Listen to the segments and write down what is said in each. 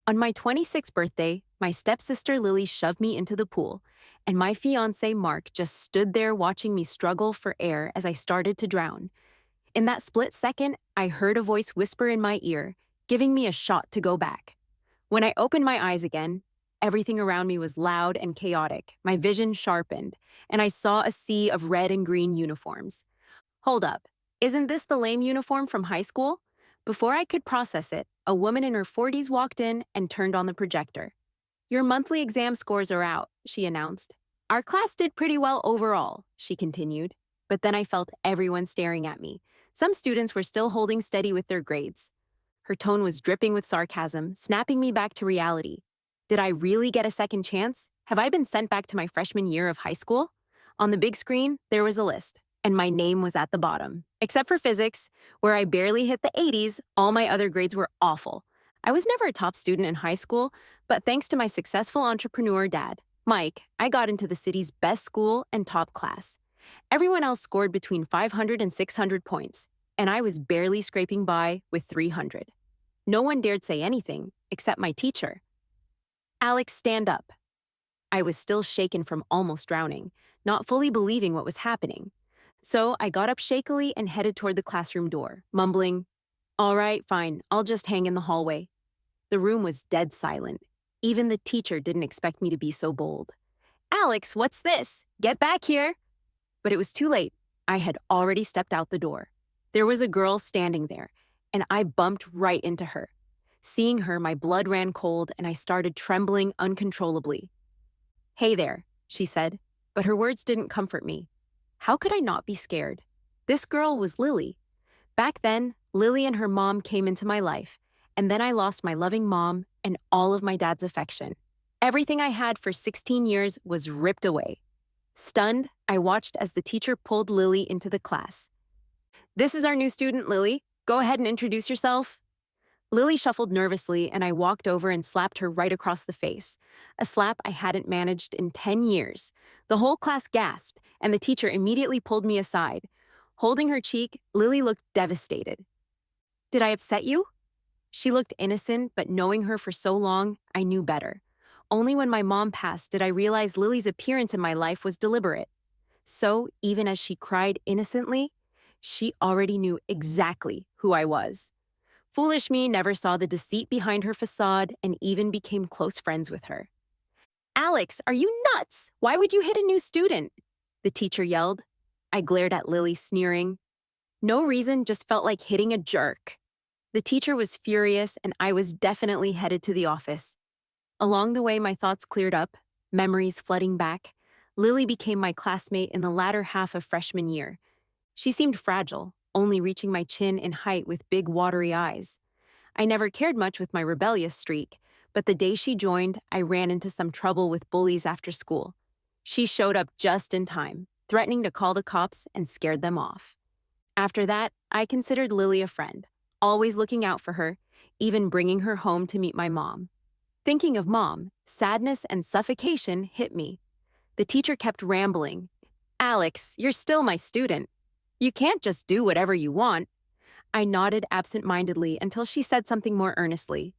On my 26th birthday, my stepsister Lily shoved me into the pool, and my fiancé Mark just stood there watching me struggle for air as I started to drown. In that split second, I heard a voice whisper in my ear, giving me a shot to go back. When I opened my eyes again, everything around me was loud and chaotic, my vision sharpened, and I saw a sea of red and green uniforms. Hold up, isn't this the lame uniform from high school? Before I could process it, a woman in her 40s walked in and turned on the projector. Your monthly exam scores are out, she announced. Our class did pretty well overall, she continued. But then I felt everyone staring at me. Some students were still holding steady with their grades. Her tone was dripping with sarcasm, snapping me back to reality. Did I really get a second chance? Have I been sent back to my freshman year of high school? On the big screen, there was a list, and my name was at the bottom. Except for physics, where I barely hit the 80s, all my other grades were awful. I was never a top student in high school, but thanks to my successful entrepreneur dad, Mike, I got into the city's best school and top class. Everyone else scored between 500 and 600 points, and I was barely scraping by with 300. No one dared say anything, except my teacher. Alex, stand up. I was still shaken from almost drowning, not fully believing what was happening. So I got up shakily and headed toward the classroom door, mumbling, "All right, fine, I'll just hang in the hallway." The room was dead silent. Even the teacher didn't expect me to be so bold. "Alex, what's this? Get back here!" But it was too late. I had already stepped out the door. There was a girl standing there, and I bumped right into her. Seeing her, my blood ran cold, and I started trembling uncontrollably. "Hey there," she said, but her words didn't comfort me. How could I not be scared? This girl was Lily. Back then, Lily and her mom came into my life, and then I lost my loving mom and all of my dad's affection. Everything I had for 16 years was ripped away. Stunned, I watched as the teacher pulled Lily into the class. "This is our new student, Lily. Go ahead and introduce yourself." Lily shuffled nervously, and I walked over and slapped her right across the face, a slap I hadn't managed in 10 years. The whole class gasped, and the teacher immediately pulled me aside. Holding her cheek, Lily looked devastated. "Did I upset you?" She looked innocent, but knowing her for so long, I knew better. Only when my mom passed did I realize Lily's appearance in my life was deliberate. So, even as she cried innocently, she already knew exactly who I was. Foolish me never saw the deceit behind her facade and even became close friends with her. "Alex, are you nuts? Why would you hit a new student?" the teacher yelled. I glared at Lily, sneering. No reason, just felt like hitting a jerk. The teacher was furious, and I was definitely headed to the office. Along the way, my thoughts cleared up, memories flooding back. Lily became my classmate in the latter half of freshman year. She seemed fragile, only reaching my chin in height with big watery eyes. I never cared much with my rebellious streak, but the day she joined, I ran into some trouble with bullies after school. She showed up just in time, threatening to call the cops, and scared them off. After that, I considered Lily a friend, always looking out for her, even bringing her home to meet my mom. Thinking of mom, sadness and suffocation hit me. The teacher kept rambling. "Alex, you're still my student. You can't just do whatever you want." I nodded absent-mindedly until she said something more earnestly.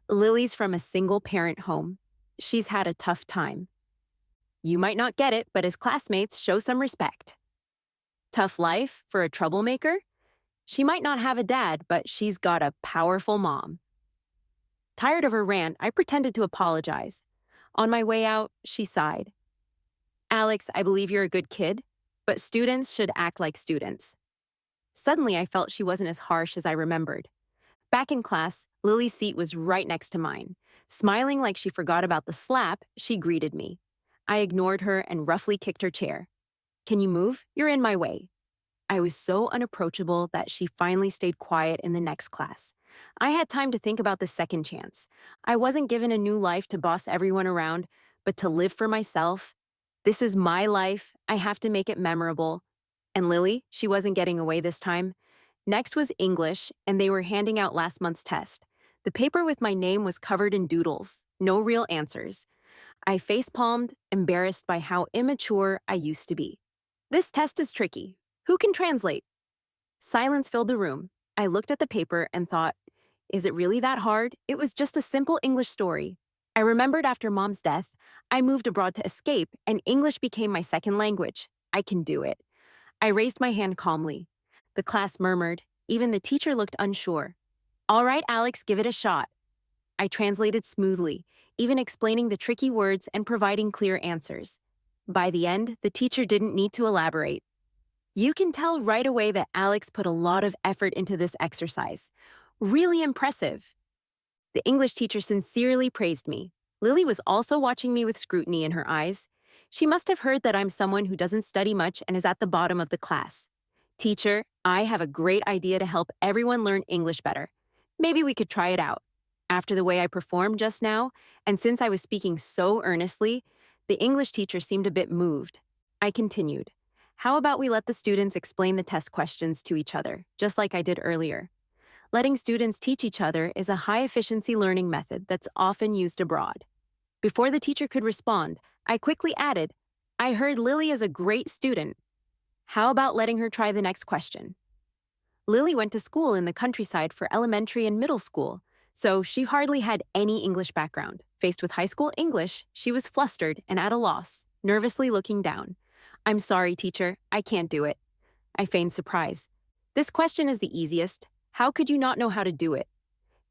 "Lily's from a single-parent home. She's had a tough time. You might not get it, but as classmates, show some respect." Tough life for a troublemaker? She might not have a dad, but she's got a powerful mom. Tired of her rant, I pretended to apologize. On my way out, she sighed. "Alex, I believe you're a good kid, but students should act like students." Suddenly, I felt she wasn't as harsh as I remembered. Back in class, Lily's seat was right next to mine. Smiling like she forgot about the slap, she greeted me. I ignored her and roughly kicked her chair. "Can you move? You're in my way." I was so unapproachable that she finally stayed quiet in the next class. I had time to think about the second chance. I wasn't given a new life to boss everyone around, but to live for myself. This is my life. I have to make it memorable. And Lily, she wasn't getting away this time. Next was English, and they were handing out last month's test. The paper with my name was covered in doodles, no real answers. I facepalmed, embarrassed by how immature I used to be. "This test is tricky. Who can translate?" Silence filled the room. I looked at the paper and thought, Is it really that hard? It was just a simple English story. I remembered after mom's death, I moved abroad to escape, and English became my second language. I can do it. I raised my hand calmly. The class murmured. Even the teacher looked unsure. All right, Alex, give it a shot. I translated smoothly, even explaining the tricky words and providing clear answers. By the end, the teacher didn't need to elaborate. You can tell right away that Alex put a lot of effort into this exercise. Really impressive. The English teacher sincerely praised me. Lily was also watching me with scrutiny in her eyes. She must have heard that I'm someone who doesn't study much and is at the bottom of the class. Teacher, I have a great idea to help everyone learn English better. Maybe we could try it out. After the way I performed just now, and since I was speaking so earnestly, the English teacher seemed a bit moved. I continued. How about we let the students explain the test questions to each other, just like I did earlier? Letting students teach each other is a high-efficiency learning method that's often used abroad. Before the teacher could respond, I quickly added, I heard Lily is a great student. How about letting her try the next question? Lily went to school in the countryside for elementary and middle school, so she hardly had any English background. Faced with high school English, she was flustered and at a loss, nervously looking down. I'm sorry, teacher, I can't do it. I feigned surprise. This question is the easiest. How could you not know how to do it?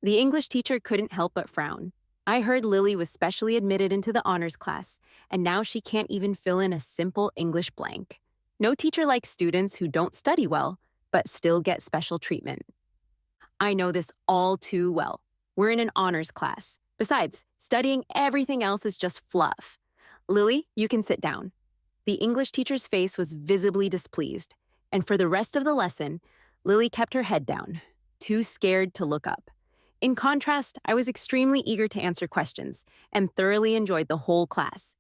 The English teacher couldn't help but frown. I heard Lily was specially admitted into the honors class, and now she can't even fill in a simple English blank. No teacher likes students who don't study well, but still get special treatment. I know this all too well. We're in an honors class. Besides, studying everything else is just fluff. Lily, you can sit down. The English teacher's face was visibly displeased, and for the rest of the lesson, Lily kept her head down, too scared to look up. In contrast, I was extremely eager to answer questions and thoroughly enjoyed the whole class.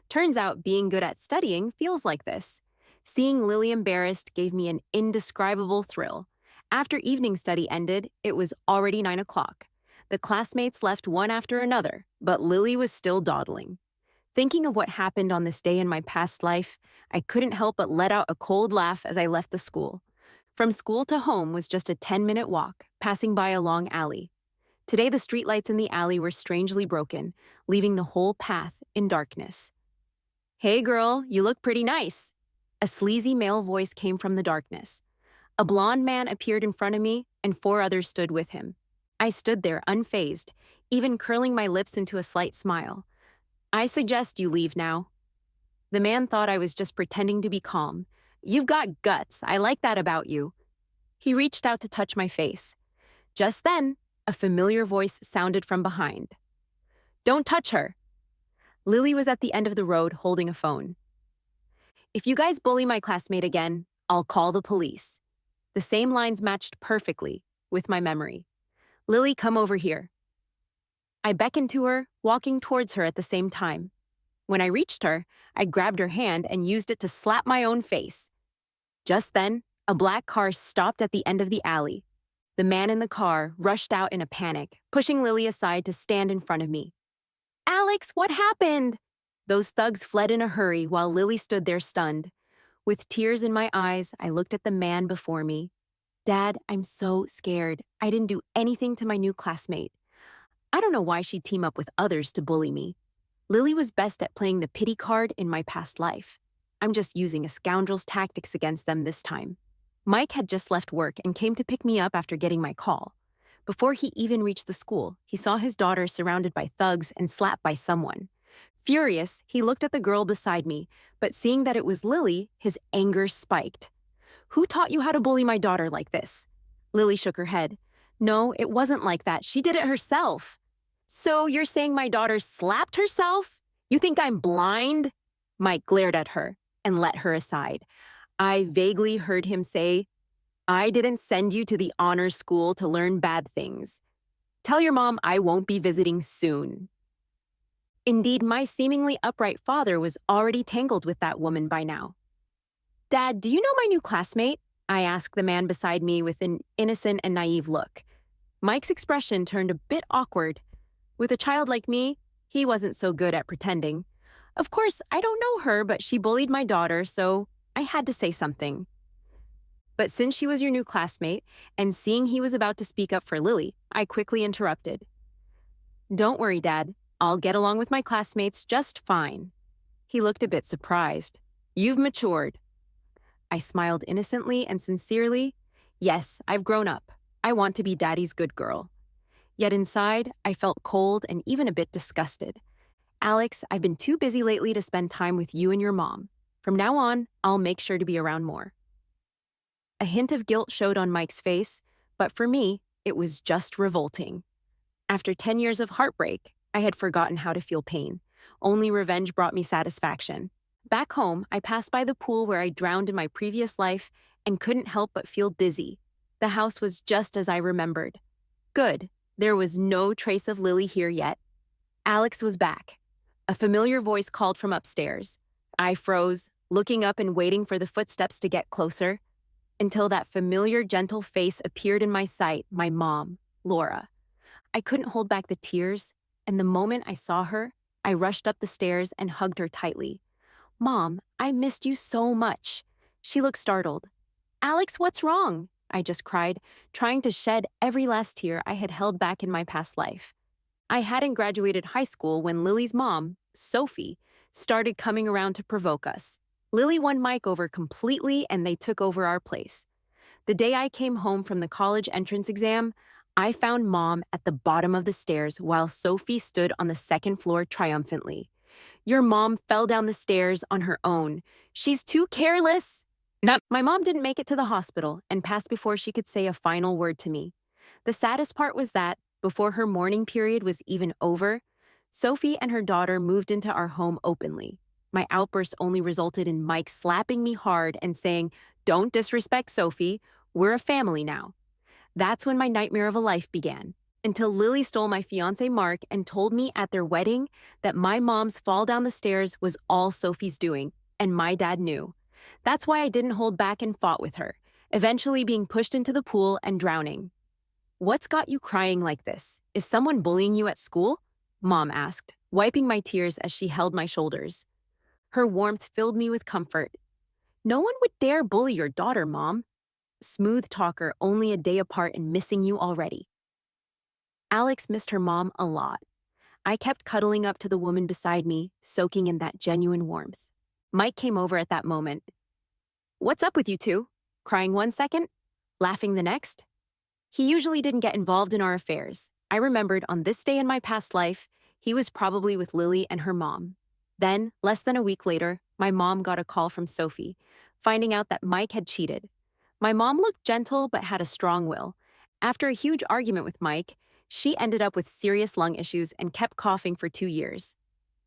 Turns out being good at studying feels like this. Seeing Lily embarrassed gave me an indescribable thrill. After evening study ended, it was already 9 o'clock. The classmates left one after another, but Lily was still dawdling. Thinking of what happened on this day in my past life, I couldn't help but let out a cold laugh as I left the school. From school to home was just a 10-minute walk, passing by a long alley. Today the streetlights in the alley were strangely broken, leaving the whole path in darkness. Hey girl, you look pretty nice. A sleazy male voice came from the darkness. A blond man appeared in front of me, and 4 others stood with him. I stood there unfazed, even curling my lips into a slight smile. I suggest you leave now. The man thought I was just pretending to be calm. You've got guts, I like that about you. He reached out to touch my face. Just then, a familiar voice sounded from behind. Don't touch her. Lily was at the end of the road holding a phone. If you guys bully my classmate again, I'll call the police. The same lines matched perfectly with my memory. Lily, come over here. I beckoned to her, walking towards her at the same time. When I reached her, I grabbed her hand and used it to slap my own face. Just then, a black car stopped at the end of the alley. The man in the car rushed out in a panic, pushing Lily aside to stand in front of me. Alex, what happened? Those thugs fled in a hurry while Lily stood there stunned. With tears in my eyes, I looked at the man before me. Dad, I'm so scared. I didn't do anything to my new classmate. I don't know why she'd team up with others to bully me. Lily was best at playing the pity card in my past life. I'm just using a scoundrel's tactics against them this time. Mike had just left work and came to pick me up after getting my call. Before he even reached the school, he saw his daughter surrounded by thugs and slapped by someone. Furious, he looked at the girl beside me, but seeing that it was Lily, his anger spiked. Who taught you how to bully my daughter like this? Lily shook her head. No, it wasn't like that. She did it herself. So you're saying my daughter slapped herself? You think I'm blind? Mike glared at her and let her aside. I vaguely heard him say, I didn't send you to the honor school to learn bad things. Tell your mom I won't be visiting soon. Indeed, my seemingly upright father was already tangled with that woman by now. Dad, do you know my new classmate? I asked the man beside me with an innocent and naive look. Mike's expression turned a bit awkward. With a child like me, he wasn't so good at pretending. Of course, I don't know her, but she bullied my daughter, so I had to say something. But since she was your new classmate, and seeing he was about to speak up for Lily, I quickly interrupted. Don't worry, Dad. I'll get along with my classmates just fine. He looked a bit surprised. You've matured. I smiled innocently and sincerely. Yes, I've grown up. I want to be Daddy's good girl. Yet inside, I felt cold and even a bit disgusted. Alex, I've been too busy lately to spend time with you and your mom. From now on, I'll make sure to be around more. A hint of guilt showed on Mike's face, but for me, it was just revolting. After 10 years of heartbreak, I had forgotten how to feel pain. Only revenge brought me satisfaction. Back home, I passed by the pool where I drowned in my previous life and couldn't help but feel dizzy. The house was just as I remembered. Good, there was no trace of Lily here yet. Alex was back. A familiar voice called from upstairs. I froze, looking up and waiting for the footsteps to get closer, until that familiar, gentle face appeared in my sight, my mom, Laura. I couldn't hold back the tears, and the moment I saw her, I rushed up the stairs and hugged her tightly. Mom, I missed you so much. She looked startled. Alex, what's wrong? I just cried, trying to shed every last tear I had held back in my past life. I hadn't graduated high school when Lily's mom, Sophie, started coming around to provoke us. Lily won Mike over completely and they took over our place. The day I came home from the college entrance exam, I found Mom at the bottom of the stairs while Sophie stood on the second floor triumphantly. Your mom fell down the stairs on her own. She's too careless. No, my mom didn't make it to the hospital and passed before she could say a final word to me. The saddest part was that, before her mourning period was even over, Sophie and her daughter moved into our home openly. My outburst only resulted in Mike slapping me hard and saying, "Don't disrespect Sophie. We're a family now." That's when my nightmare of a life began, until Lily stole my fiancé Mark and told me at their wedding that my mom's fall down the stairs was all Sophie's doing, and my dad knew. That's why I didn't hold back and fought with her, eventually being pushed into the pool and drowning. What's got you crying like this? Is someone bullying you at school? Mom asked, wiping my tears as she held my shoulders. Her warmth filled me with comfort. No one would dare bully your daughter, Mom. Smooth talker, only a day apart and missing you already. Alex missed her mom a lot. I kept cuddling up to the woman beside me, soaking in that genuine warmth. Mike came over at that moment. What's up with you two? Crying one second, laughing the next? He usually didn't get involved in our affairs. I remembered on this day in my past life, he was probably with Lily and her mom. Then, less than a week later, my mom got a call from Sophie, finding out that Mike had cheated. My mom looked gentle but had a strong will. After a huge argument with Mike, she ended up with serious lung issues and kept coughing for 2 years.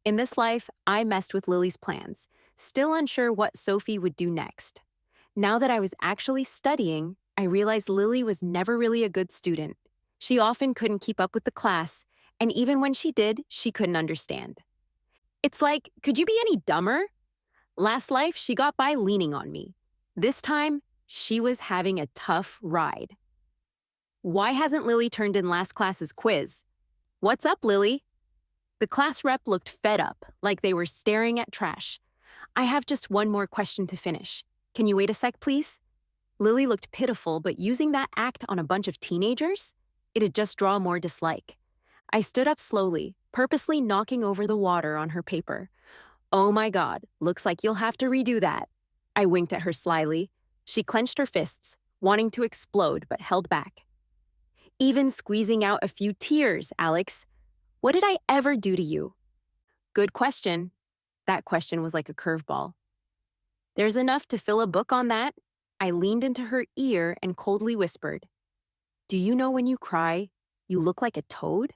In this life, I messed with Lily's plans, still unsure what Sophie would do next. Now that I was actually studying, I realized Lily was never really a good student. She often couldn't keep up with the class, and even when she did, she couldn't understand. It's like, could you be any dumber? Last life, she got by leaning on me. This time, she was having a tough ride. Why hasn't Lily turned in last class's quiz? What's up, Lily? The class rep looked fed up, like they were staring at trash. I have just one more question to finish. Can you wait a sec, please? Lily looked pitiful, but using that act on a bunch of teenagers? It'd just draw more dislike. I stood up slowly, purposely knocking over the water on her paper. Oh my God, looks like you'll have to redo that. I winked at her slyly. She clenched her fists, wanting to explode but held back. Even squeezing out a few tears, Alex. What did I ever do to you? Good question. That question was like a curveball. There's enough to fill a book on that. I leaned into her ear and coldly whispered, Do you know when you cry, you look like a toad?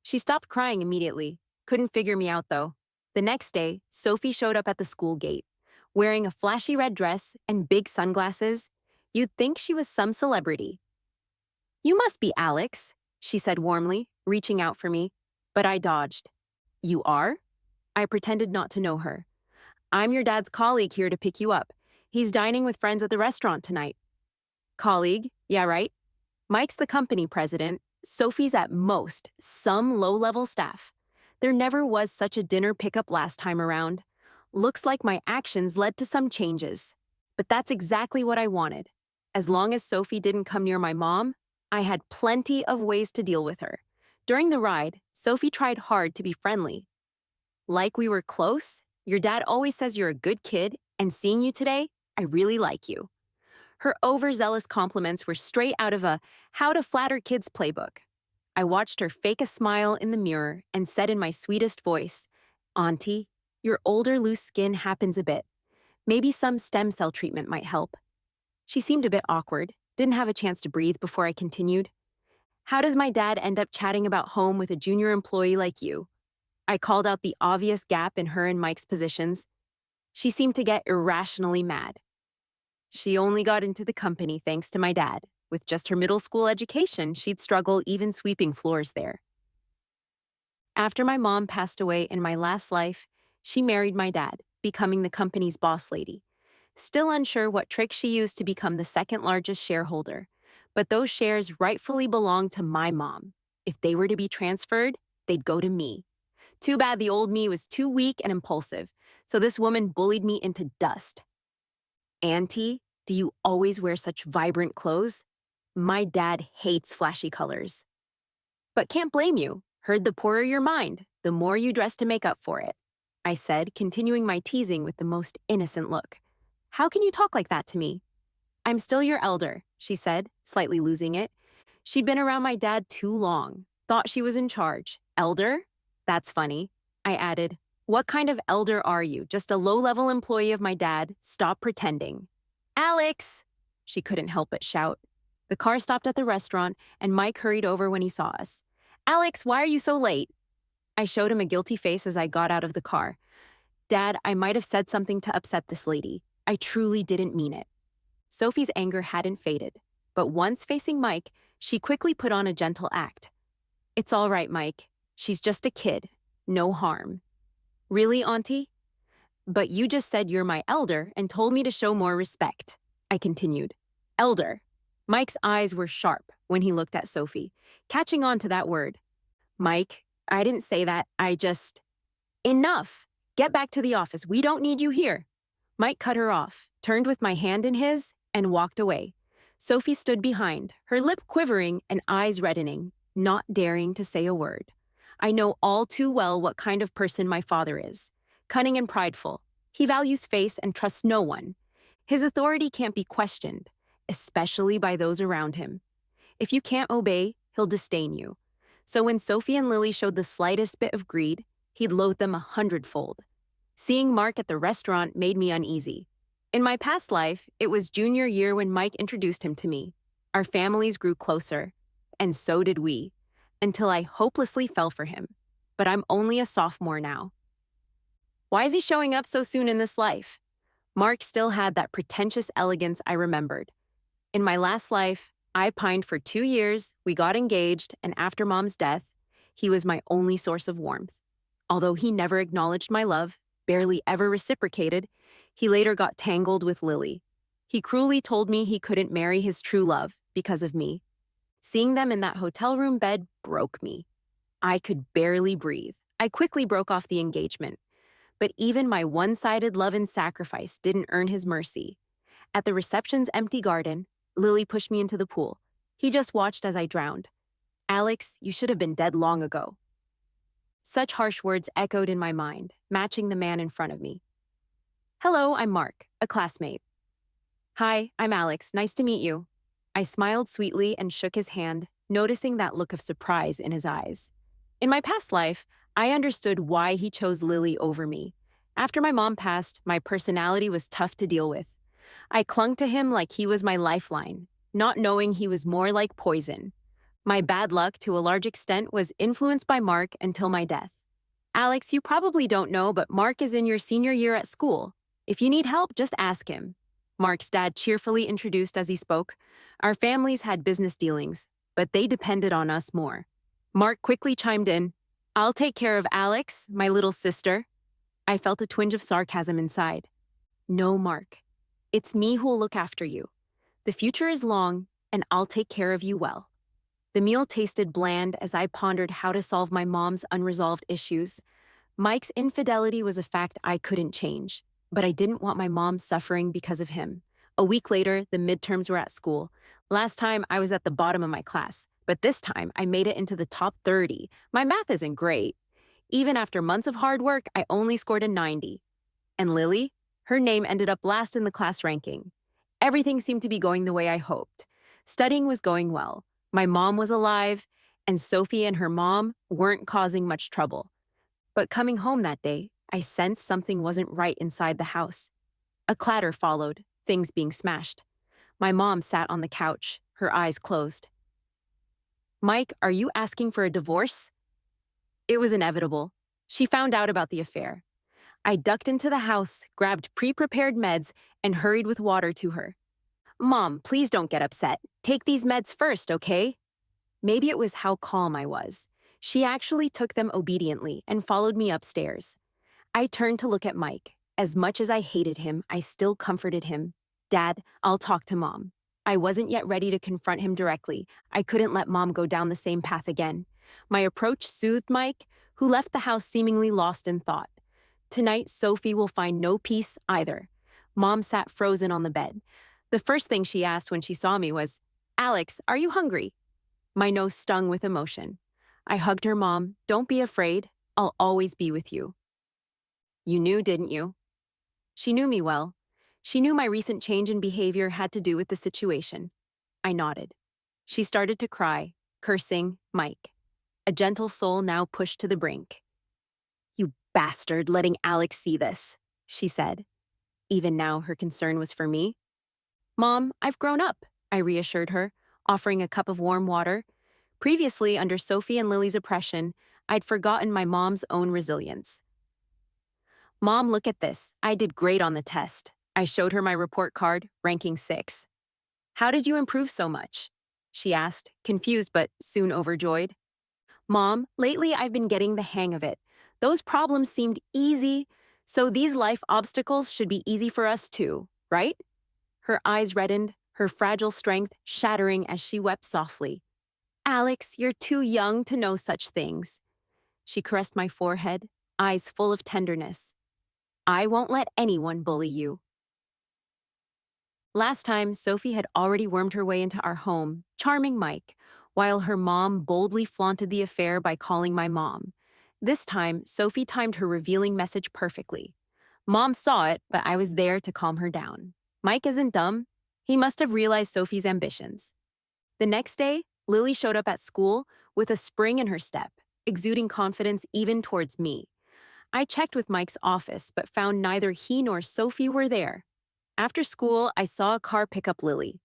She stopped crying immediately. Couldn't figure me out, though. The next day, Sophie showed up at the school gate. Wearing a flashy red dress and big sunglasses, you'd think she was some celebrity. You must be Alex, she said warmly, reaching out for me, but I dodged. You are? I pretended not to know her. I'm your dad's colleague here to pick you up. He's dining with friends at the restaurant tonight. Colleague? Yeah, right. Mike's the company president. Sophie's at most some low-level staff. There never was such a dinner pickup last time around. Looks like my actions led to some changes. But that's exactly what I wanted. As long as Sophie didn't come near my mom, I had plenty of ways to deal with her. During the ride, Sophie tried hard to be friendly. Like we were close, your dad always says you're a good kid, and seeing you today, I really like you. Her overzealous compliments were straight out of a How to Flatter Kids playbook. I watched her fake a smile in the mirror and said in my sweetest voice, Auntie, your older loose skin happens a bit. Maybe some stem cell treatment might help. She seemed a bit awkward, didn't have a chance to breathe before I continued. How does my dad end up chatting about home with a junior employee like you? I called out the obvious gap in her and Mike's positions. She seemed to get irrationally mad. She only got into the company thanks to my dad. With just her middle school education, she'd struggle even sweeping floors there. After my mom passed away in my last life, she married my dad, becoming the company's boss lady. Still unsure what trick she used to become the second largest shareholder, but those shares rightfully belonged to my mom. If they were to be transferred, they'd go to me. Too bad the old me was too weak and impulsive, so this woman bullied me into dust. Auntie, do you always wear such vibrant clothes? My dad hates flashy colors. But can't blame you. Heard the poorer your mind, the more you dress to make up for it, I said, continuing my teasing with the most innocent look. How can you talk like that to me? I'm still your elder, she said, slightly losing it. She'd been around my dad too long, thought she was in charge. Elder? That's funny. I added, what kind of elder are you? Just a low-level employee of my dad? Stop pretending. Alex! She couldn't help but shout. The car stopped at the restaurant, and Mike hurried over when he saw us. Alex, why are you so late? I showed him a guilty face as I got out of the car. Dad, I might have said something to upset this lady. I truly didn't mean it. Sophie's anger hadn't faded, but once facing Mike, she quickly put on a gentle act. It's all right, Mike. She's just a kid. No harm. Really, Auntie? But you just said you're my elder and told me to show more respect. I continued. Elder. Mike's eyes were sharp when he looked at Sophie, catching on to that word. Mike, I didn't say that. Enough. Get back to the office. We don't need you here. Mike cut her off, turned with my hand in his, and walked away. Sophie stood behind, her lip quivering and eyes reddening, not daring to say a word. I know all too well what kind of person my father is. Cunning and prideful. He values face and trusts no one. His authority can't be questioned, especially by those around him. If you can't obey, he'll disdain you. So when Sophie and Lily showed the slightest bit of greed, he'd loathe them 100-fold. Seeing Mark at the restaurant made me uneasy. In my past life, it was junior year when Mike introduced him to me. Our families grew closer, and so did we, until I hopelessly fell for him. But I'm only a sophomore now. Why is he showing up so soon in this life? Mark still had that pretentious elegance I remembered. In my last life, I pined for 2 years, we got engaged, and after Mom's death, he was my only source of warmth. Although he never acknowledged my love, barely ever reciprocated, he later got tangled with Lily. He cruelly told me he couldn't marry his true love because of me. Seeing them in that hotel room bed broke me. I could barely breathe. I quickly broke off the engagement. But even my one-sided love and sacrifice didn't earn his mercy. At the reception's empty garden, Lily pushed me into the pool. He just watched as I drowned. Alex, you should have been dead long ago. Such harsh words echoed in my mind, matching the man in front of me. Hello, I'm Mark, a classmate. Hi, I'm Alex. Nice to meet you. I smiled sweetly and shook his hand, noticing that look of surprise in his eyes. In my past life, I understood why he chose Lily over me. After my mom passed, my personality was tough to deal with. I clung to him like he was my lifeline, not knowing he was more like poison. My bad luck, to a large extent, was influenced by Mark until my death. Alex, you probably don't know, but Mark is in your senior year at school. If you need help, just ask him. Mark's dad cheerfully introduced as he spoke. Our families had business dealings, but they depended on us more. Mark quickly chimed in. I'll take care of Alex, my little sister. I felt a twinge of sarcasm inside. No, Mark. It's me who'll look after you. The future is long, and I'll take care of you well. The meal tasted bland as I pondered how to solve my mom's unresolved issues. Mike's infidelity was a fact I couldn't change, but I didn't want my mom suffering because of him. A week later, the midterms were at school. Last time, I was at the bottom of my class, but this time, I made it into the top 30. My math isn't great. Even after months of hard work, I only scored a 90. And Lily? Her name ended up last in the class ranking. Everything seemed to be going the way I hoped. Studying was going well. My mom was alive, and Sophie and her mom weren't causing much trouble. But coming home that day, I sensed something wasn't right inside the house. A clatter followed, things being smashed. My mom sat on the couch, her eyes closed. "Mike, are you asking for a divorce?" It was inevitable. She found out about the affair. I ducked into the house, grabbed pre-prepared meds, and hurried with water to her. "Mom, please don't get upset. Take these meds first, okay?" Maybe it was how calm I was. She actually took them obediently and followed me upstairs. I turned to look at Mike. As much as I hated him, I still comforted him. "Dad, I'll talk to Mom." I wasn't yet ready to confront him directly. I couldn't let Mom go down the same path again. My approach soothed Mike, who left the house seemingly lost in thought. Tonight, Sophie will find no peace either. Mom sat frozen on the bed. The first thing she asked when she saw me was, "Alex, are you hungry?" My nose stung with emotion. I hugged her mom. "Don't be afraid. I'll always be with you." "You knew, didn't you?" She knew me well. She knew my recent change in behavior had to do with the situation. I nodded. She started to cry, cursing Mike. A gentle soul now pushed to the brink. "You bastard, letting Alex see this," she said. Even now, her concern was for me. "Mom, I've grown up," I reassured her, offering a cup of warm water. Previously, under Sophie and Lily's oppression, I'd forgotten my mom's own resilience. "Mom, look at this. I did great on the test." I showed her my report card, ranking 6. "How did you improve so much?" she asked, confused but soon overjoyed. "Mom, lately I've been getting the hang of it. Those problems seemed easy, so these life obstacles should be easy for us too, right?" Her eyes reddened, her fragile strength shattering as she wept softly. "Alex, you're too young to know such things." She caressed my forehead, eyes full of tenderness. "I won't let anyone bully you." Last time, Sophie had already wormed her way into our home, charming Mike, while her mom boldly flaunted the affair by calling my mom. This time, Sophie timed her revealing message perfectly. Mom saw it, but I was there to calm her down. Mike isn't dumb. He must have realized Sophie's ambitions. The next day, Lily showed up at school with a spring in her step, exuding confidence even towards me. I checked with Mike's office, but found neither he nor Sophie were there. After school, I saw a car pick up Lily.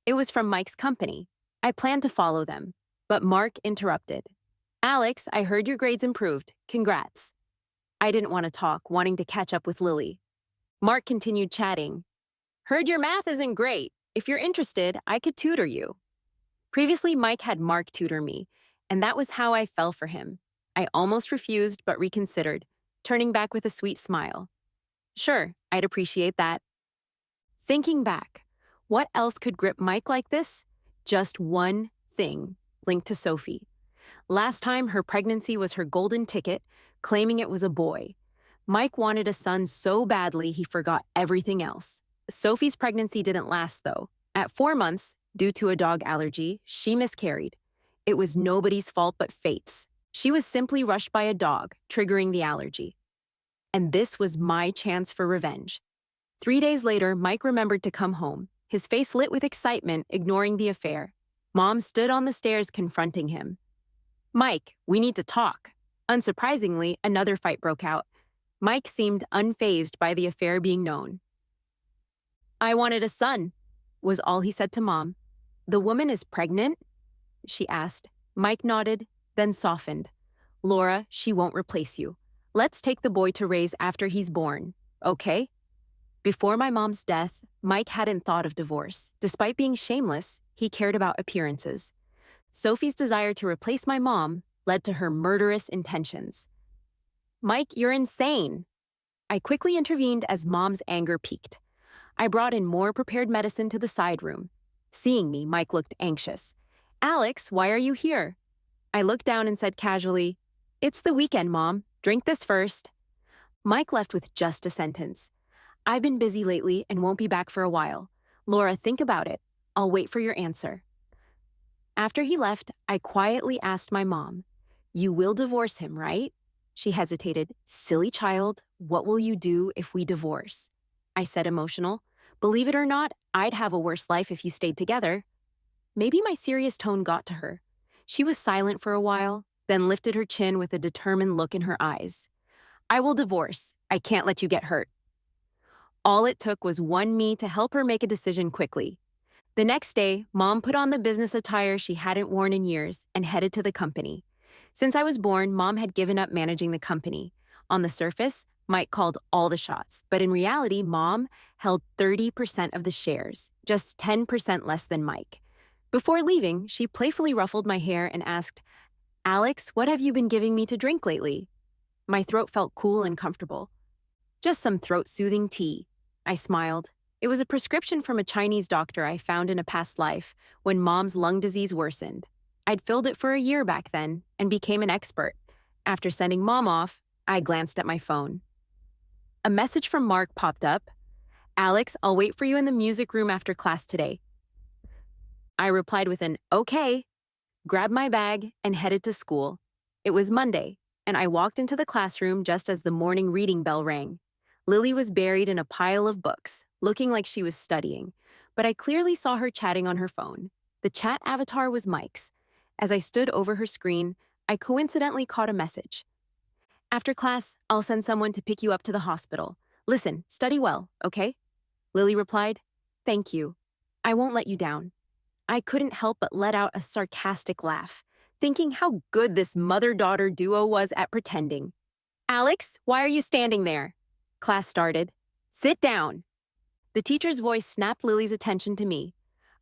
It was from Mike's company. I planned to follow them, but Mark interrupted. "Alex, I heard your grades improved. Congrats." I didn't want to talk, wanting to catch up with Lily. Mark continued chatting. "Heard your math isn't great. If you're interested, I could tutor you." Previously, Mike had Mark tutor me, and that was how I fell for him. I almost refused, but reconsidered, turning back with a sweet smile. Sure, I'd appreciate that. Thinking back, what else could grip Mike like this? Just one thing, linked to Sophie. Last time, her pregnancy was her golden ticket, claiming it was a boy. Mike wanted a son so badly he forgot everything else. Sophie's pregnancy didn't last, though. At 4 months, due to a dog allergy, she miscarried. It was nobody's fault but fate's. She was simply rushed by a dog, triggering the allergy. And this was my chance for revenge. 3 days later, Mike remembered to come home, his face lit with excitement, ignoring the affair. Mom stood on the stairs confronting him. "Mike, we need to talk." Unsurprisingly, another fight broke out. Mike seemed unfazed by the affair being known. "I wanted a son," was all he said to Mom. "The woman is pregnant?" she asked. Mike nodded, then softened. "Laura, she won't replace you. Let's take the boy to raise after he's born, okay?" Before my mom's death, Mike hadn't thought of divorce. Despite being shameless, he cared about appearances. Sophie's desire to replace my mom led to her murderous intentions. "Mike, you're insane." I quickly intervened as Mom's anger peaked. I brought in more prepared medicine to the side room. Seeing me, Mike looked anxious. "Alex, why are you here?" I looked down and said casually, "It's the weekend, Mom. Drink this first." Mike left with just a sentence. "I've been busy lately and won't be back for a while. Laura, think about it. I'll wait for your answer. After he left, I quietly asked my mom, "You will divorce him, right?" She hesitated. "Silly child, what will you do if we divorce?" I said, emotional. "Believe it or not, I'd have a worse life if you stayed together." Maybe my serious tone got to her. She was silent for a while, then lifted her chin with a determined look in her eyes. "I will divorce. I can't let you get hurt." All it took was one me to help her make a decision quickly. The next day, Mom put on the business attire she hadn't worn in years and headed to the company. Since I was born, Mom had given up managing the company. On the surface, Mike called all the shots, but in reality, Mom held 30% of the shares, just 10% less than Mike. Before leaving, she playfully ruffled my hair and asked, "Alex, what have you been giving me to drink lately?" My throat felt cool and comfortable. "Just some throat-soothing tea." I smiled. It was a prescription from a Chinese doctor I found in a past life when Mom's lung disease worsened. I'd filled it for a year back then and became an expert. After sending Mom off, I glanced at my phone. A message from Mark popped up. "Alex, I'll wait for you in the music room after class today." I replied with an "okay," grabbed my bag, and headed to school. It was Monday, and I walked into the classroom just as the morning reading bell rang. Lily was buried in a pile of books, looking like she was studying, but I clearly saw her chatting on her phone. The chat avatar was Mike's. As I stood over her screen, I coincidentally caught a message. "After class, I'll send someone to pick you up to the hospital. Listen, study well, okay?" Lily replied, "Thank you. I won't let you down." I couldn't help but let out a sarcastic laugh, thinking how good this mother-daughter duo was at pretending. "Alex, why are you standing there?" Class started. "Sit down." The teacher's voice snapped Lily's attention to me.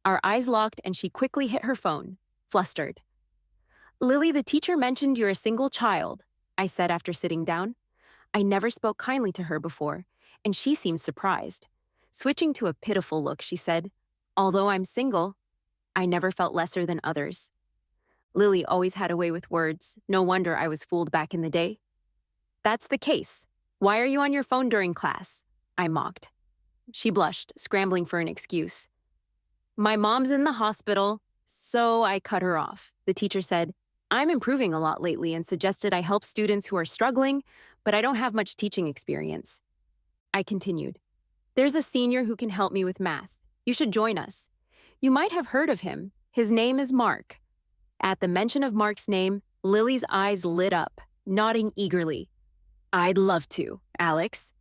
Our eyes locked and she quickly hit her phone, flustered. "Lily, the teacher mentioned you're a single child," I said after sitting down. I never spoke kindly to her before, and she seemed surprised. Switching to a pitiful look, she said, "Although I'm single, I never felt lesser than others." Lily always had a way with words. No wonder I was fooled back in the day. "That's the case. Why are you on your phone during class?" I mocked. She blushed, scrambling for an excuse. "My mom's in the hospital," so I cut her off. The teacher said, "I'm improving a lot lately and suggested I help students who are struggling, but I don't have much teaching experience." I continued, "There's a senior who can help me with math. You should join us. You might have heard of him. His name is Mark." At the mention of Mark's name, Lily's eyes lit up, nodding eagerly. "I'd love to, Alex."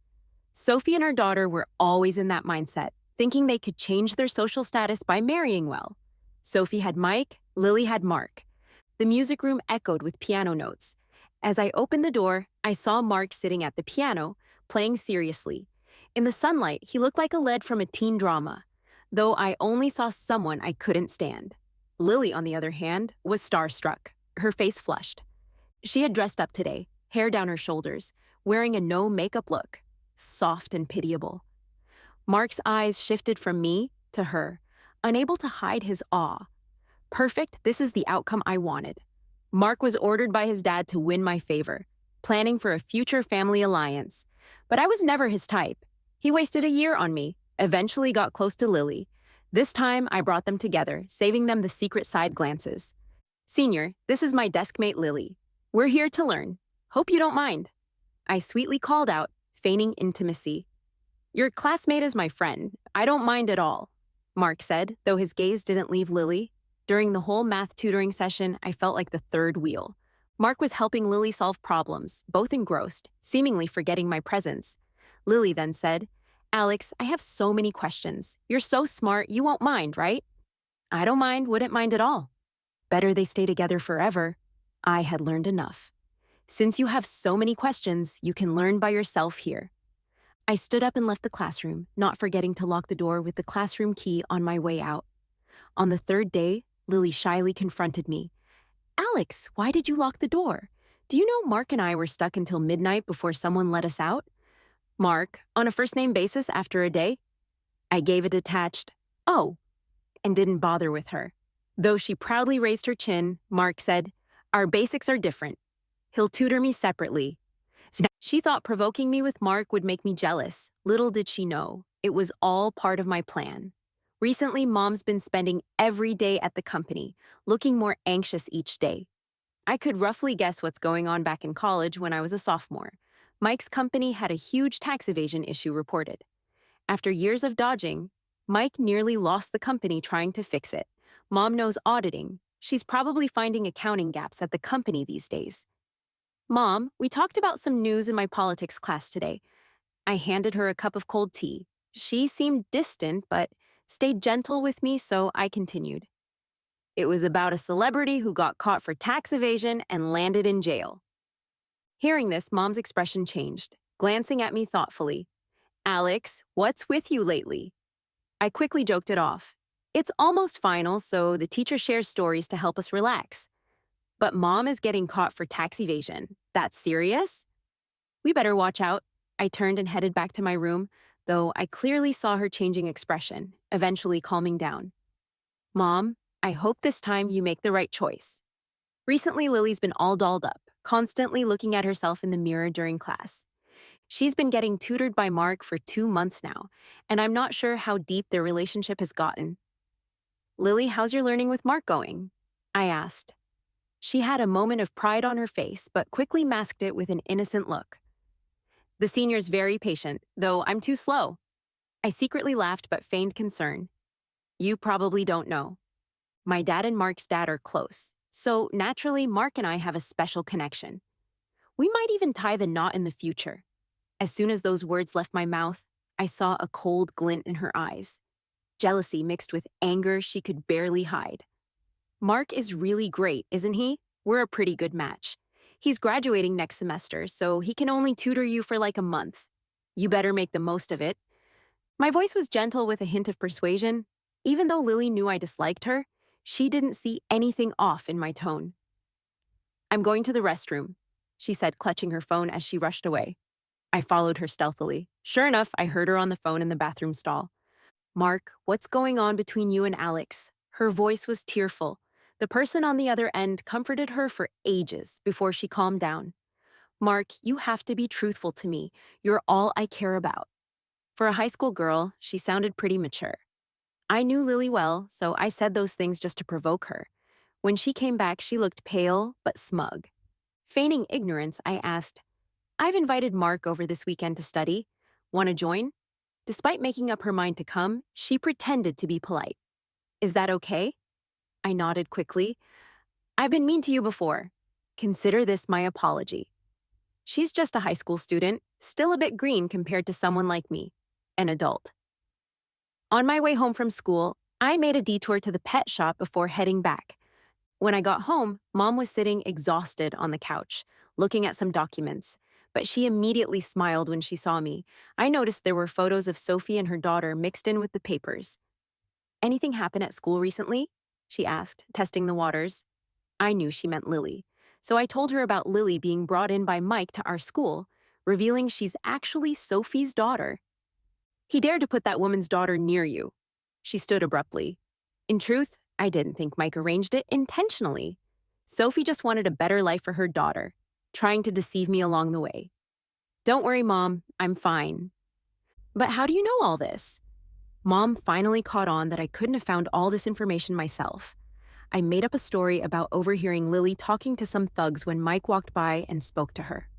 Sophie and her daughter were always in that mindset, thinking they could change their social status by marrying well. Sophie had Mike, Lily had Mark. The music room echoed with piano notes. As I opened the door, I saw Mark sitting at the piano, playing seriously. In the sunlight, he looked like a lead from a teen drama, though I only saw someone I couldn't stand. Lily, on the other hand, was starstruck, her face flushed. She had dressed up today, hair down her shoulders, wearing a no-makeup look, soft and pitiable. Mark's eyes shifted from me to her, unable to hide his awe. Perfect, this is the outcome I wanted. Mark was ordered by his dad to win my favor, planning for a future family alliance. But I was never his type. He wasted a year on me, eventually got close to Lily. This time, I brought them together, saving them the secret side glances. "Senior, this is my desk mate Lily. We're here to learn. Hope you don't mind." I sweetly called out, feigning intimacy. "Your classmate is my friend. I don't mind at all," Mark said, though his gaze didn't leave Lily. During the whole math tutoring session, I felt like the third wheel. Mark was helping Lily solve problems, both engrossed, seemingly forgetting my presence. Lily then said, "Alex, I have so many questions. You're so smart, you won't mind, right?" "I don't mind, wouldn't mind at all." Better they stay together forever. I had learned enough. "Since you have so many questions, you can learn by yourself here." I stood up and left the classroom, not forgetting to lock the door with the classroom key on my way out. On the third day, Lily shyly confronted me. "Alex, why did you lock the door? Do you know Mark and I were stuck until midnight before someone let us out?" "Mark, on a first-name basis after a day?" I gave a detached, "Oh," and didn't bother with her. Though she proudly raised her chin, Mark said, "Our basics are different. He'll tutor me separately." She thought provoking me with Mark would make me jealous. Little did she know, it was all part of my plan. Recently, Mom's been spending every day at the company, looking more anxious each day. I could roughly guess what's going on back in college when I was a sophomore. Mike's company had a huge tax evasion issue reported. After years of dodging, Mike nearly lost the company trying to fix it. Mom knows auditing. She's probably finding accounting gaps at the company these days. Mom, we talked about some news in my politics class today. I handed her a cup of cold tea. She seemed distant, but stayed gentle with me, so I continued. It was about a celebrity who got caught for tax evasion and landed in jail. Hearing this, Mom's expression changed, glancing at me thoughtfully. Alex, what's with you lately? I quickly joked it off. It's almost finals, so the teacher shares stories to help us relax. But Mom is getting caught for tax evasion. That's serious? We better watch out. I turned and headed back to my room, though I clearly saw her changing expression, eventually calming down. Mom, I hope this time you make the right choice. Recently, Lily's been all dolled up, constantly looking at herself in the mirror during class. She's been getting tutored by Mark for 2 months now, and I'm not sure how deep their relationship has gotten. Lily, how's your learning with Mark going? I asked. She had a moment of pride on her face, but quickly masked it with an innocent look. The senior's very patient, though I'm too slow. I secretly laughed but feigned concern. You probably don't know. My dad and Mark's dad are close, so naturally Mark and I have a special connection. We might even tie the knot in the future. As soon as those words left my mouth, I saw a cold glint in her eyes. Jealousy mixed with anger she could barely hide. Mark is really great, isn't he? We're a pretty good match. He's graduating next semester, so he can only tutor you for like a month. You better make the most of it. My voice was gentle with a hint of persuasion. Even though Lily knew I disliked her, she didn't see anything off in my tone. I'm going to the restroom, she said, clutching her phone as she rushed away. I followed her stealthily. Sure enough, I heard her on the phone in the bathroom stall. Mark, what's going on between you and Alex? Her voice was tearful. The person on the other end comforted her for ages before she calmed down. Mark, you have to be truthful to me. You're all I care about. For a high school girl, she sounded pretty mature. I knew Lily well, so I said those things just to provoke her. When she came back, she looked pale but smug. Feigning ignorance, I asked, I've invited Mark over this weekend to study. Want to join? Despite making up her mind to come, she pretended to be polite. Is that okay? I nodded quickly. I've been mean to you before. Consider this my apology. She's just a high school student, still a bit green compared to someone like me, an adult. On my way home from school, I made a detour to the pet shop before heading back. When I got home, Mom was sitting exhausted on the couch, looking at some documents, but she immediately smiled when she saw me. I noticed there were photos of Sophie and her daughter mixed in with the papers. Anything happen at school recently? She asked, testing the waters. I knew she meant Lily, so I told her about Lily being brought in by Mike to our school, revealing she's actually Sophie's daughter. He dared to put that woman's daughter near you. She stood abruptly. In truth, I didn't think Mike arranged it intentionally. Sophie just wanted a better life for her daughter, trying to deceive me along the way. Don't worry, Mom, I'm fine. But how do you know all this? Mom finally caught on that I couldn't have found all this information myself. I made up a story about overhearing Lily talking to some thugs when Mike walked by and spoke to her.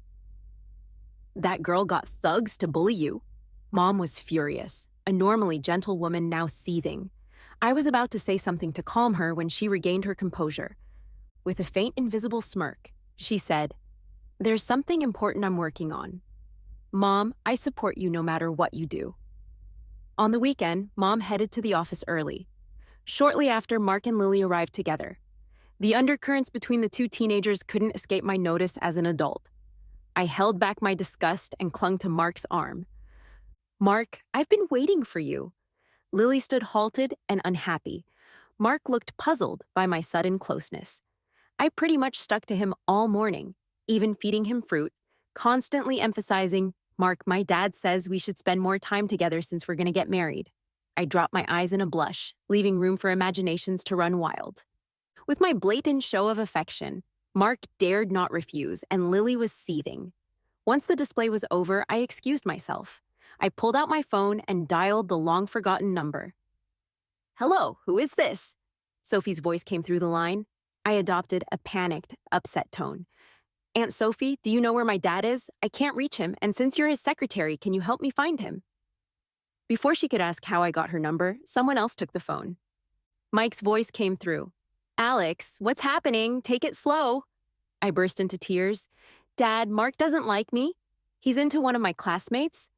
That girl got thugs to bully you? Mom was furious, a normally gentle woman now seething. I was about to say something to calm her when she regained her composure. With a faint, invisible smirk, she said, There's something important I'm working on. Mom, I support you no matter what you do. On the weekend, Mom headed to the office early. Shortly after, Mark and Lily arrived together. The undercurrents between the two teenagers couldn't escape my notice as an adult. I held back my disgust and clung to Mark's arm. Mark, I've been waiting for you. Lily stood halted and unhappy. Mark looked puzzled by my sudden closeness. I pretty much stuck to him all morning, even feeding him fruit, constantly emphasizing, Mark, my dad says we should spend more time together since we're going to get married. I dropped my eyes in a blush, leaving room for imaginations to run wild. With my blatant show of affection, Mark dared not refuse, and Lily was seething. Once the display was over, I excused myself. I pulled out my phone and dialed the long-forgotten number. Hello, who is this? Sophie's voice came through the line. I adopted a panicked, upset tone. Aunt Sophie, do you know where my dad is? I can't reach him, and since you're his secretary, can you help me find him? Before she could ask how I got her number, someone else took the phone. Mike's voice came through. Alex, what's happening? Take it slow. I burst into tears. Dad, Mark doesn't like me. He's into one of my classmates.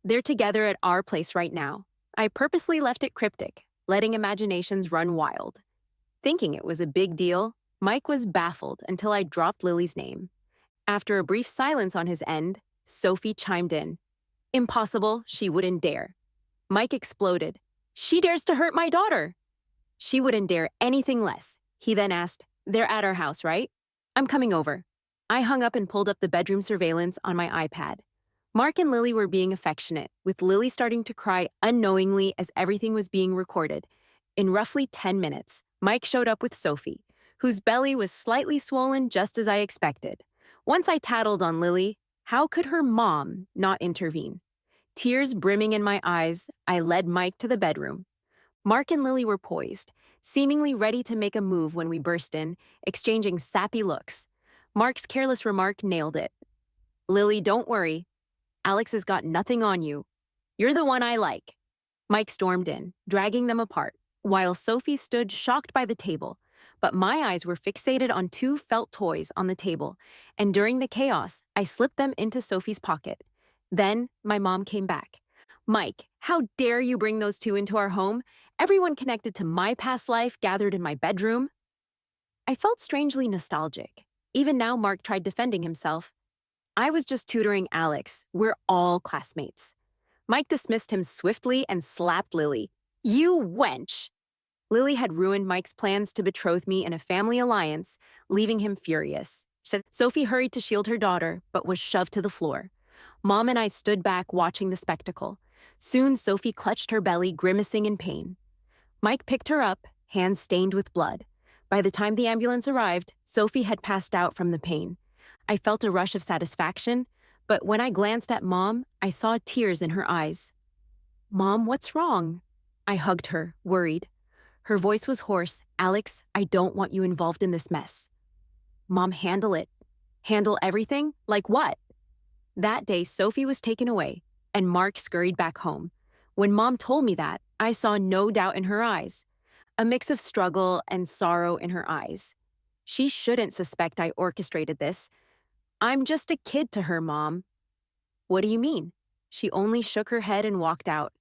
They're together at our place right now. I purposely left it cryptic, letting imaginations run wild. Thinking it was a big deal, Mike was baffled until I dropped Lily's name. After a brief silence on his end, Sophie chimed in. Impossible, she wouldn't dare. Mike exploded. She dares to hurt my daughter. She wouldn't dare anything less. He then asked, they're at our house, right? I'm coming over. I hung up and pulled up the bedroom surveillance on my iPad. Mark and Lily were being affectionate, with Lily starting to cry unknowingly as everything was being recorded. In roughly 10 minutes, Mike showed up with Sophie, whose belly was slightly swollen just as I expected. Once I tattled on Lily, how could her mom not intervene? Tears brimming in my eyes, I led Mike to the bedroom. Mark and Lily were poised, seemingly ready to make a move when we burst in, exchanging sappy looks. Mark's careless remark nailed it. Lily, don't worry. Alex has got nothing on you. You're the one I like. Mike stormed in, dragging them apart, while Sophie stood shocked by the table. But my eyes were fixated on two felt toys on the table, and during the chaos, I slipped them into Sophie's pocket. Then, my mom came back. Mike, how dare you bring those two into our home? Everyone connected to my past life gathered in my bedroom. I felt strangely nostalgic. Even now, Mark tried defending himself. I was just tutoring Alex. We're all classmates. Mike dismissed him swiftly and slapped Lily. You wench! Lily had ruined Mike's plans to betroth me in a family alliance, leaving him furious. Sophie hurried to shield her daughter, but was shoved to the floor. Mom and I stood back watching the spectacle. Soon, Sophie clutched her belly, grimacing in pain. Mike picked her up, hands stained with blood. By the time the ambulance arrived, Sophie had passed out from the pain. I felt a rush of satisfaction, but when I glanced at Mom, I saw tears in her eyes. Mom, what's wrong? I hugged her, worried. Her voice was hoarse. Alex, I don't want you involved in this mess. Mom, handle it. Handle everything? Like what? That day, Sophie was taken away, and Mark scurried back home. When Mom told me that, I saw no doubt in her eyes, a mix of struggle and sorrow in her eyes. She shouldn't suspect I orchestrated this. I'm just a kid to her, Mom. What do you mean? She only shook her head and walked out.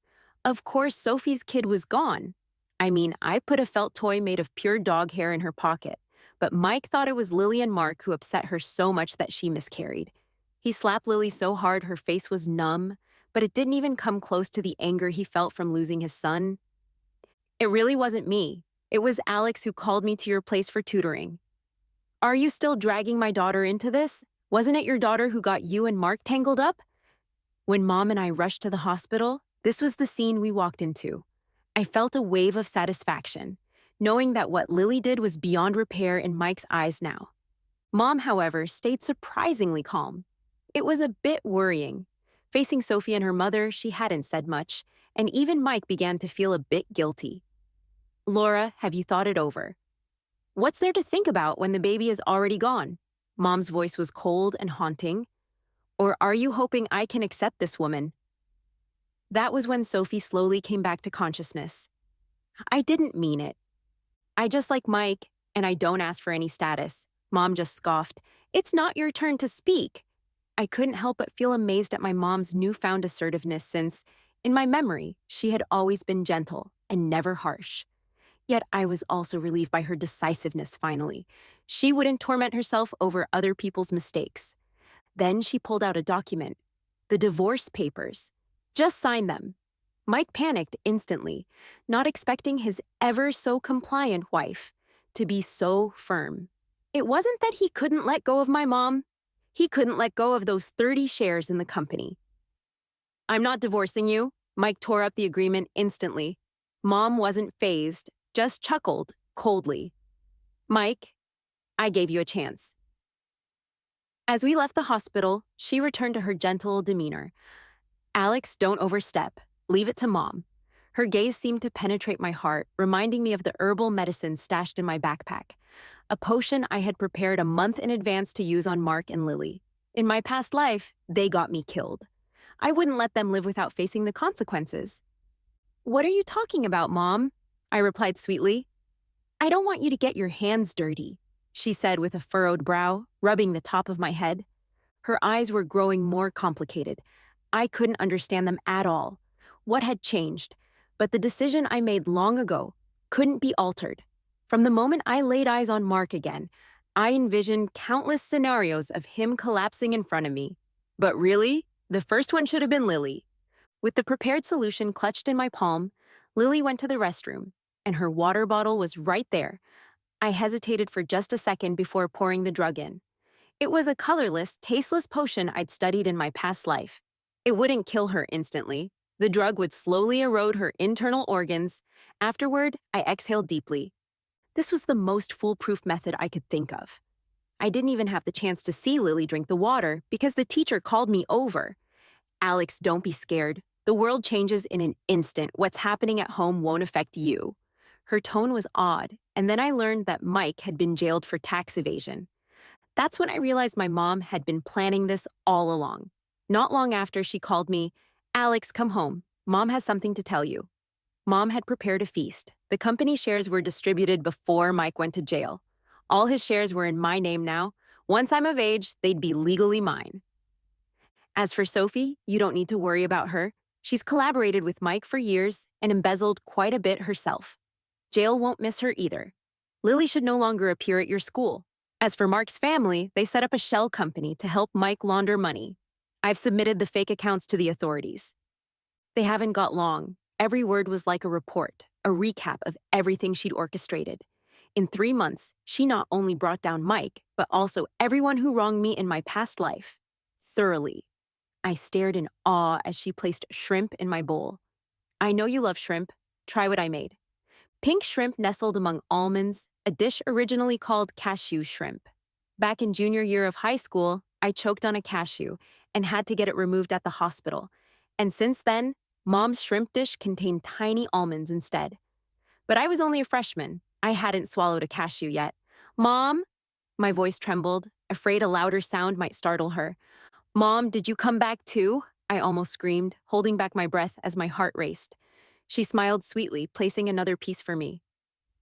Of course, Sophie's kid was gone. I mean, I put a felt toy made of pure dog hair in her pocket, but Mike thought it was Lily and Mark who upset her so much that she miscarried. He slapped Lily so hard her face was numb, but it didn't even come close to the anger he felt from losing his son. It really wasn't me. It was Alex who called me to your place for tutoring. Are you still dragging my daughter into this? Wasn't it your daughter who got you and Mark tangled up? When Mom and I rushed to the hospital, this was the scene we walked into. I felt a wave of satisfaction, knowing that what Lily did was beyond repair in Mike's eyes now. Mom, however, stayed surprisingly calm. It was a bit worrying. Facing Sophie and her mother, she hadn't said much, and even Mike began to feel a bit guilty. Laura, have you thought it over? What's there to think about when the baby is already gone? Mom's voice was cold and haunting. Or are you hoping I can accept this woman? That was when Sophie slowly came back to consciousness. I didn't mean it. I just like Mike, and I don't ask for any status. Mom just scoffed. It's not your turn to speak. I couldn't help but feel amazed at my mom's newfound assertiveness since, in my memory, she had always been gentle and never harsh. Yet I was also relieved by her decisiveness finally. She wouldn't torment herself over other people's mistakes. Then she pulled out a document. The divorce papers. Just sign them. Mike panicked instantly, not expecting his ever-so-compliant wife to be so firm. It wasn't that he couldn't let go of my mom. He couldn't let go of those 30 shares in the company. I'm not divorcing you. Mike tore up the agreement instantly. Mom wasn't fazed, just chuckled coldly. Mike, I gave you a chance. As we left the hospital, she returned to her gentle demeanor. Alex, don't overstep. Leave it to Mom. Her gaze seemed to penetrate my heart, reminding me of the herbal medicine stashed in my backpack, a potion I had prepared a month in advance to use on Mark and Lily. In my past life, they got me killed. I wouldn't let them live without facing the consequences. "What are you talking about, Mom?" I replied sweetly. "I don't want you to get your hands dirty," she said with a furrowed brow, rubbing the top of my head. Her eyes were growing more complicated. I couldn't understand them at all. What had changed? But the decision I made long ago couldn't be altered. From the moment I laid eyes on Mark again, I envisioned countless scenarios of him collapsing in front of me. But really, the first one should have been Lily. With the prepared solution clutched in my palm, Lily went to the restroom, and her water bottle was right there. I hesitated for just a second before pouring the drug in. It was a colorless, tasteless potion I'd studied in my past life. It wouldn't kill her instantly. The drug would slowly erode her internal organs. Afterward, I exhaled deeply. This was the most foolproof method I could think of. I didn't even have the chance to see Lily drink the water because the teacher called me over. "Alex, don't be scared. The world changes in an instant. What's happening at home won't affect you." Her tone was odd, and then I learned that Mike had been jailed for tax evasion. That's when I realized my mom had been planning this all along. Not long after, she called me, "Alex, come home. Mom has something to tell you." Mom had prepared a feast. The company shares were distributed before Mike went to jail. All his shares were in my name now. Once I'm of age, they'd be legally mine. As for Sophie, you don't need to worry about her. She's collaborated with Mike for years and embezzled quite a bit herself. Jail won't miss her either. Lily should no longer appear at your school. As for Mark's family, they set up a shell company to help Mike launder money. I've submitted the fake accounts to the authorities. They haven't got long. Every word was like a report, a recap of everything she'd orchestrated. In 3 months, she not only brought down Mike, but also everyone who wronged me in my past life. Thoroughly. I stared in awe as she placed shrimp in my bowl. "I know you love shrimp. Try what I made." Pink shrimp nestled among almonds, a dish originally called cashew shrimp. Back in junior year of high school, I choked on a cashew and had to get it removed at the hospital. And since then, Mom's shrimp dish contained tiny almonds instead. But I was only a freshman. I hadn't swallowed a cashew yet. "Mom?" My voice trembled, afraid a louder sound might startle her. "Mom, did you come back too?" I almost screamed, holding back my breath as my heart raced. She smiled sweetly, placing another piece for me.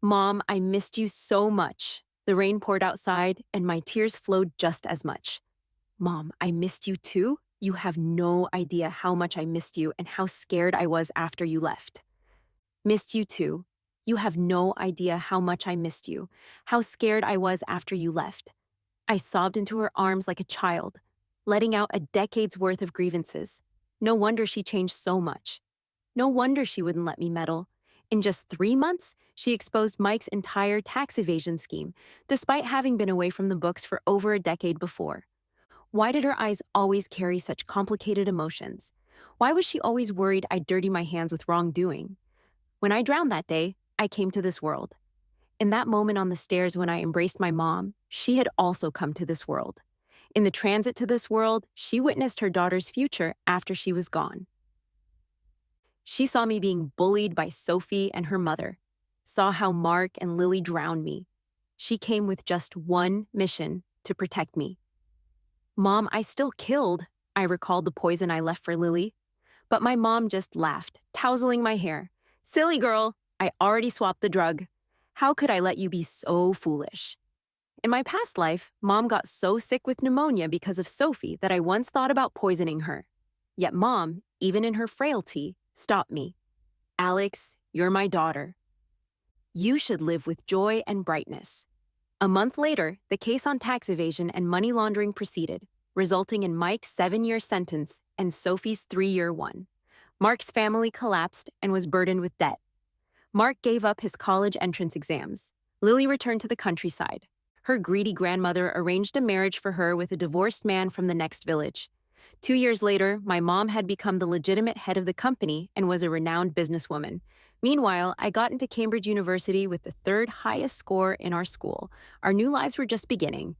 "Mom, I missed you so much." The rain poured outside, and my tears flowed just as much. "Mom, I missed you too? You have no idea how much I missed you and how scared I was after you left." "Missed you too. You have no idea how much I missed you, how scared I was after you left." I sobbed into her arms like a child, letting out a decade's worth of grievances. No wonder she changed so much. No wonder she wouldn't let me meddle. In just 3 months, she exposed Mike's entire tax evasion scheme, despite having been away from the books for over a decade before. Why did her eyes always carry such complicated emotions? Why was she always worried I'd dirty my hands with wrongdoing? When I drowned that day, I came to this world. In that moment on the stairs when I embraced my mom, she had also come to this world. In the transit to this world, she witnessed her daughter's future after she was gone. She saw me being bullied by Sophie and her mother, saw how Mark and Lily drowned me. She came with just one mission: to protect me. "Mom, I still killed," I recalled the poison I left for Lily. But my mom just laughed, tousling my hair. "Silly girl, I already swapped the drug. How could I let you be so foolish?" In my past life, Mom got so sick with pneumonia because of Sophie that I once thought about poisoning her. Yet Mom, even in her frailty, stopped me. "Alex, you're my daughter. You should live with joy and brightness." A month later, the case on tax evasion and money laundering proceeded, resulting in Mike's 7-year sentence and Sophie's 3-year one. Mark's family collapsed and was burdened with debt. Mark gave up his college entrance exams. Lily returned to the countryside. Her greedy grandmother arranged a marriage for her with a divorced man from the next village. 2 years later, my mom had become the legitimate head of the company and was a renowned businesswoman. Meanwhile, I got into Cambridge University with the 3rd highest score in our school. Our new lives were just beginning.